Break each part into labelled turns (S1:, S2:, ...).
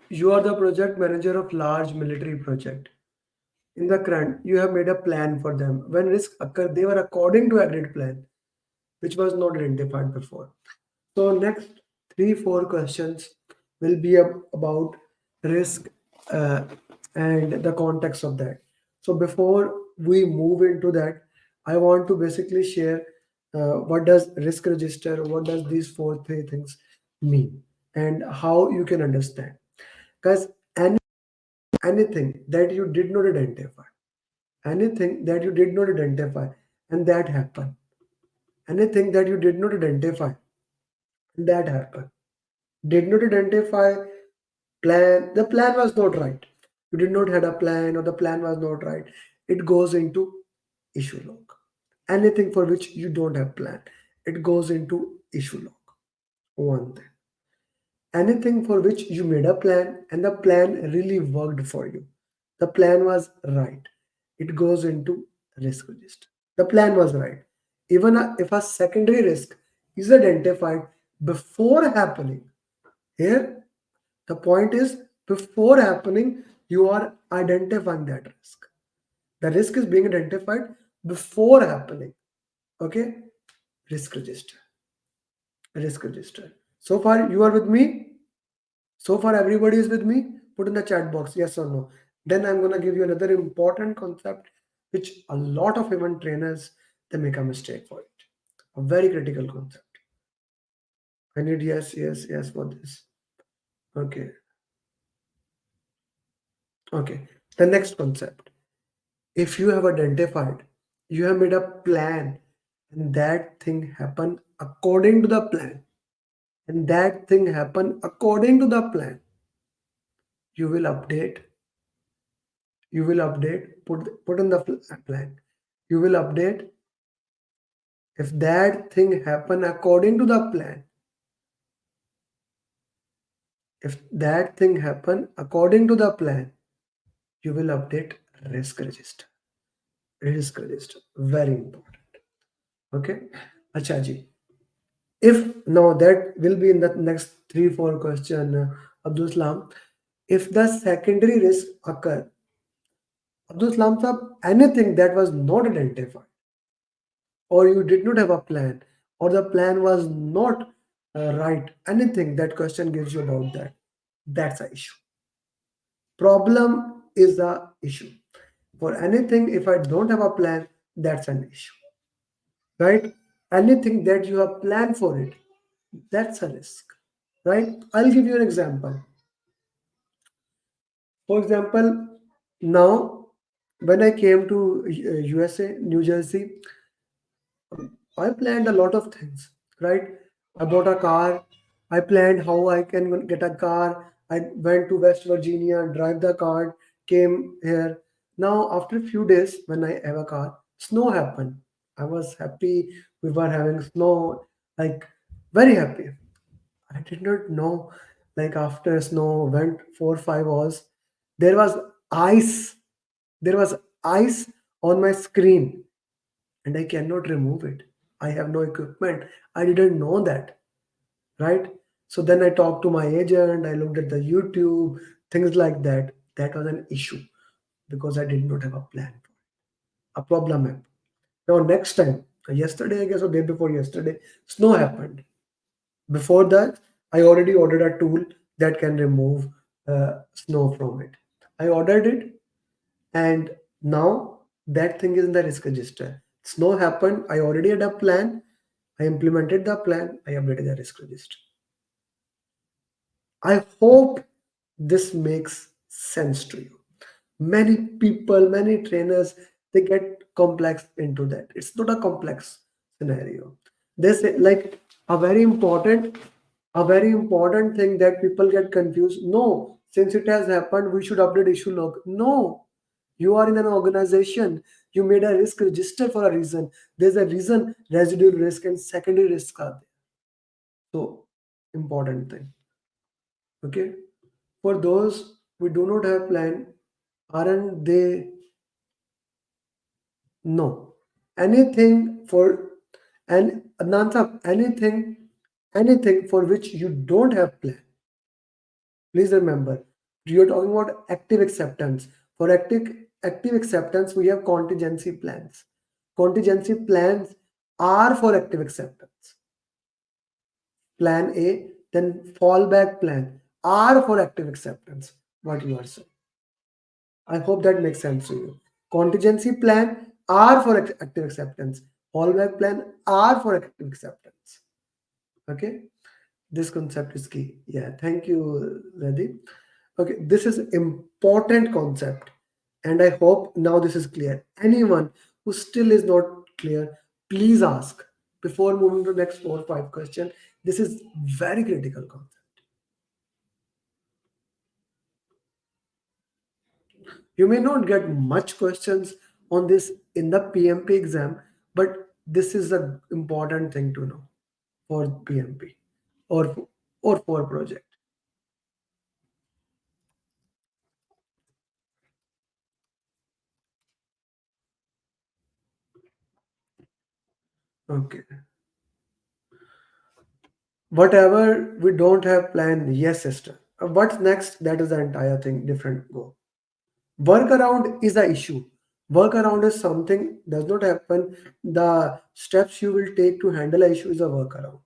S1: You are the project manager of large military project. In the current, you have made a plan for them. When risk occur, they were according to agreed plan, which was not identified before. So next 3-4 questions will be about risk uh, and the context of that. So before we move into that, I want to basically share what does risk register, what does these three things mean, and how you can understand. Because anything that you did not identify, anything that you did not identify, and that happened, anything that you did not identify, and that happened, did not identify plan, the plan was not right, you did not had a plan or the plan was not right, it goes into issue log. Anything for which you don't have plan, it goes into issue log. One thing, anything for which you made a plan and the plan really worked for you, the plan was right, it goes into risk register. The plan was right. Even if a secondary risk is identified before happening, here the point is, before happening, you are identifying that risk. The risk is being identified before happening. Okay? Risk register. Risk register. So far, you are with me? So far, everybody is with me? Put in the chat box, yes or no. Then I'm going to give you another important concept, which a lot of event trainers, they make a mistake for it. A very critical concept. I need yes, yes, yes for this. Okay. Okay. The next concept. If you have identified, you have made a plan, and that thing happen according to the plan, and that thing happen according to the plan, you will update, put in the plan. You will update if that thing happen according to the plan. If that thing happen according to the plan, you will update risk register. Risk register. Very important. Okay. Acha ji. If now that will be in the next 3-4 question, Abdul Salam. If the secondary risk occur, Abdul Salam sahab, anything that was not identified, or you did not have a plan, or the plan was not right, anything that question gives you about that, that's a issue. Problem is the issue. For anything, if I don't have a plan, that's an issue, right? Anything that you have planned for it, that's a risk, right? I'll give you an example. For example, now when I came to USA, New Jersey, I planned a lot of things, right? I bought a car. I planned how I can get a car. I went to West Virginia, drive the car, came here. Now, after a few days, when I have a car, snow happened. I was happy. We were having snow, like very happy. I did not know, like after snow went 4 5 hours, there was ice. There was ice on my screen, and I cannot remove it. I have no equipment. I didn't know that, right? So then I talked to my agent, I looked at the YouTube, things like that. That was an issue because I did not have a plan, a problem happened. Now, next time, yesterday, I guess, or day before yesterday, snow happened. Before that, I already ordered a tool that can remove snow from it. I ordered it, and now that thing is in the risk register. Snow happened. I already had a plan. I implemented the plan. I updated the risk register. I hope this makes sense to you. Many people, many trainers, they get complex into that. It's not a complex scenario. They say like a very important thing that people get confused. No, since it has happened, we should update issue log. No, you are in an organization. You made a risk register for a reason. There's a reason residual risk and secondary risk are there. So important thing. Okay. For those who do not have plan, aren't they? No. Anything for and Adnan anything for which you don't have plan. Please remember, You're talking about active acceptance. For active acceptance, we have contingency plans. Contingency plans are for active acceptance. Plan A, then fallback plan are for active acceptance. What you are saying. I hope that makes sense to you. Contingency plan are for active acceptance. Fallback plan are for active acceptance. Okay, this concept is key. Yeah, thank you, Radhi. Okay, this is important concept, and I hope now this is clear. Anyone who still is not clear, please ask before moving to next 4 or 5 question. This is very critical concept. You may not get much questions on this in the PMP exam, but this is an important thing to know for PMP or or for project. Okay. Whatever we don't have planned, yes, sister. What's next? That is the entire thing, different go. Workaround is the issue. Workaround is something does not happen. The steps you will take to handle a issue is a workaround.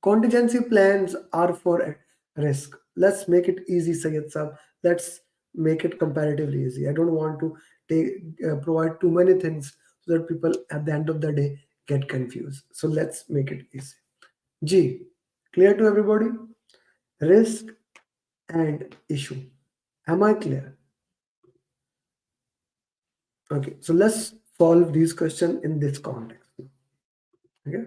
S1: Contingency plans are for risk. Let's make it easy, Sayed Saab. Let's make it comparatively easy. I don't want to provide too many things so that people at the end of the day get confused. So let's make it easy. G, clear to everybody? Risk and issue. Am I clear? Okay, so let's solve these questions in this context. Okay,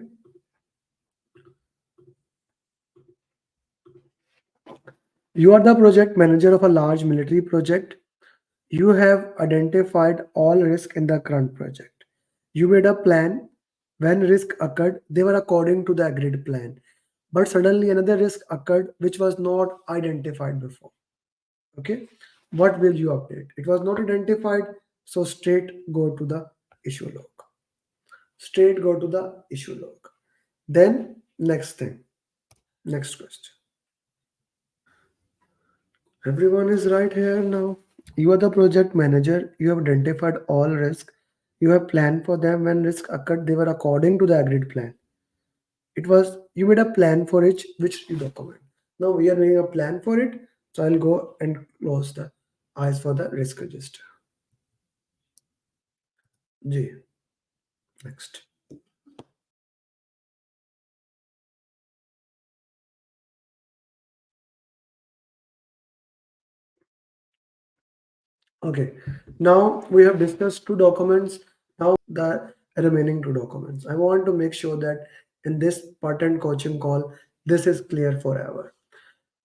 S1: you are the project manager of a large military project. You have identified all risk in the current project. You made a plan. When risk occurred, they were according to the agreed plan. But suddenly another risk occurred which was not identified before. Okay, what will you update? It was not identified, so straight go to the issue log. Straight go to the issue log. Then next thing, next question. Everyone is right here now. You are the project manager. You have identified all risk. You have planned for them. When risk occurred, they were according to the agreed plan. It was you made a plan for it, which you document. Now we are making a plan for it. So I'll go and close the eyes for the risk register. G. Next. Okay. Now we have discussed two documents. Now the remaining two documents. I want to make sure that in this pattern coaching call, this is clear forever.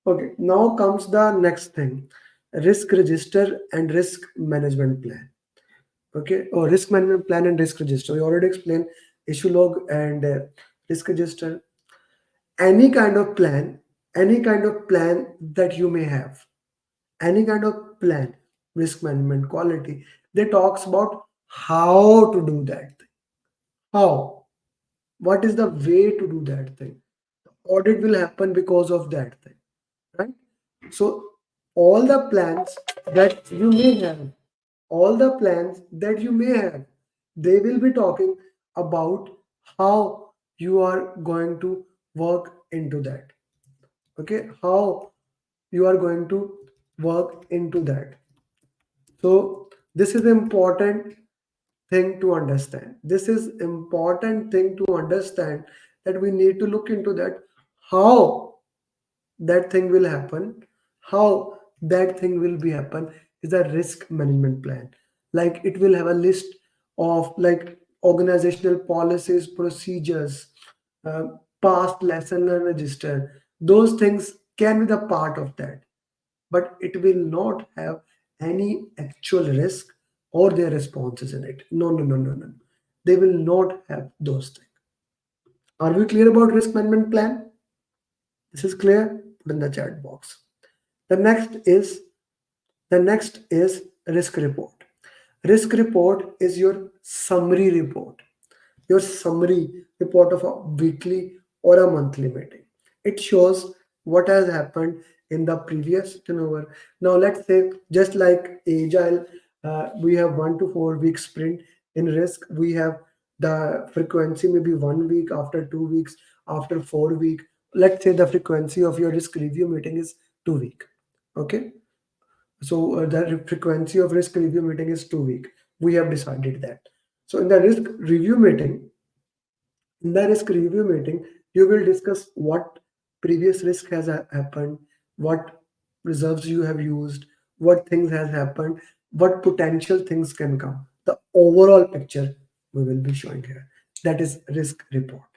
S1: Okay, now comes the next thing, risk register and risk management plan. Okay, or risk management plan and risk register. We already explained issue log and risk register. Any kind of plan, any kind of plan that you may have, any kind of plan, risk management, quality, they talks about how to do that thing. How? What is the way to do that thing? Audit will happen because of that thing, right? So all the plans that you may have, all the plans that you may have, they will be talking about how you are going to work into that. Okay, how you are going to work into that. So this is important thing to understand. This is important thing to understand that we need to look into that how that thing will happen, how that thing will be happen is a risk management plan. Like it will have a list of like organizational policies, procedures, uh, past lesson learned register. Those things can be the part of that, but it will not have any actual risk or their responses in it. No, no, no, no, no. They will not have those things. Are we clear about risk management plan? This is clear? Put in the chat box. The next is the next is risk report. Risk report is your summary report. Your summary report of a weekly or a monthly meeting. It shows what has happened in the previous turnover. Now let's say just like agile, we have 1 to 4 week sprint. In risk we have the frequency maybe 1 week, after 2 weeks, after 4 week. Let's say the frequency of your risk review meeting is 2 week. Okay, so the frequency of risk review meeting is 2 week. We have decided that. So in the risk review meeting, in the risk review meeting, you will discuss what previous risk has happened, what reserves you have used, what things has happened, what potential things can come. The overall picture we will be showing here. That is risk report.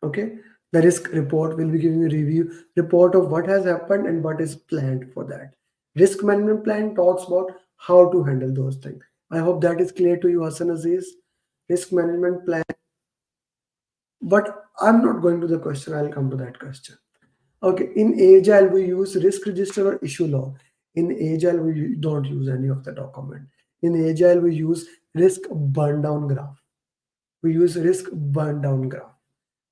S1: Okay. The risk report will be giving you review report of what has happened and what is planned for that. Risk management plan talks about how to handle those things. I hope that is clear to you, Hassan Aziz. Risk management plan, but I'm not going to the question. I'll come to that question. Okay, in Agile, we use risk register or issue log. In Agile, we don't use any of the document. In Agile, we use risk burn down graph. We use risk burn down graph.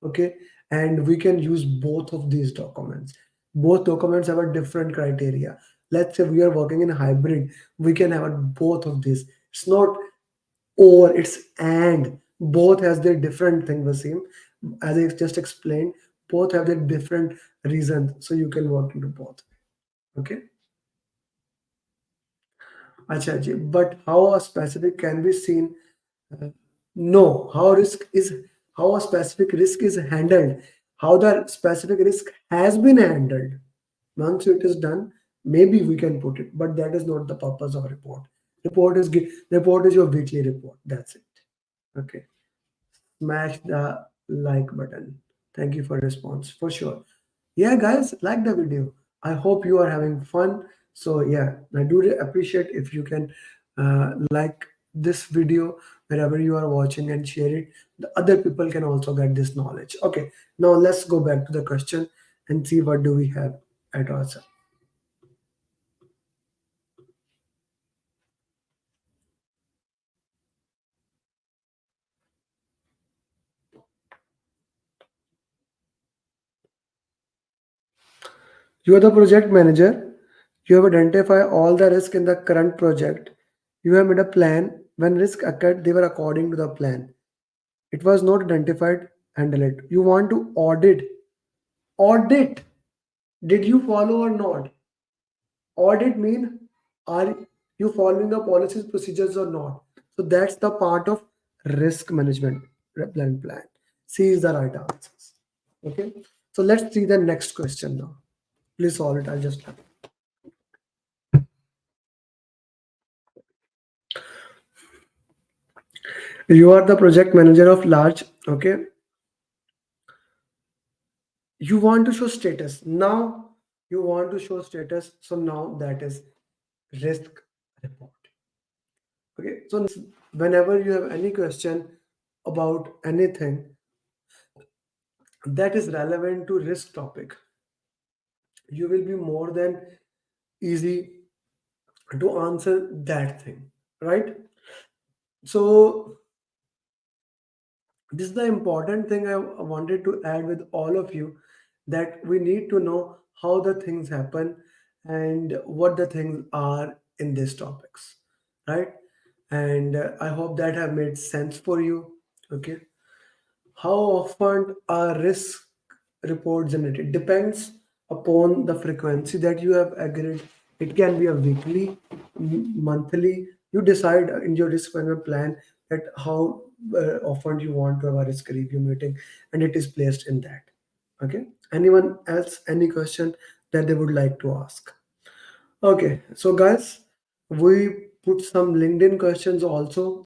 S1: Okay, and we can use both of these documents. Both documents have a different criteria. Let's say we are working in hybrid, we can have both of these. It's not or, it's and. Both has their different thing, Vasim. As I just explained, both have their different reasons, so you can work into both. Okay. Acha ji. But how a specific can be seen? uh, no, how a specific risk is handled, how the specific risk has been handled. Once it is done, maybe we can put it, but that is not the purpose of report. Report is your weekly report. That's it. Okay. Smash the like button. Thank you for response for sure. Yeah, guys, like the video. I hope you are having fun. So yeah, I do appreciate if you can like this video wherever you are watching and share it. The other people can also get this knowledge. Okay, now let's go back to the question and see what do we have at us. You are the project manager. You have identified all the risk in the current project. You have made a plan. When risk occurred, they were according to the plan. It was not identified, handle it. You want to audit. Audit. Did you follow or not? Audit mean, are you following the policies, procedures or not? So that's the part of risk management plan. C is the right answers. Okay. So let's see the next question now. Please solve it. I'll just you are the project manager of large. Okay. You want to show status. Now you want to show status. So now that is risk report. Okay, so whenever you have any question about anything that is relevant to risk topic, you will be more than easy to answer that thing, right? So this is the important thing I wanted to add with all of you, that we need to know how the things happen and what the things are in these topics, right? And I hope that have made sense for you. Okay. How often a risk report generated depends upon the frequency that you have agreed. It can be a weekly, monthly. You decide in your risk management plan that how often you want to have a risk review meeting, and it is placed in that. Okay. Anyone else, any question that they would like to ask? Okay. So guys, we put some LinkedIn questions also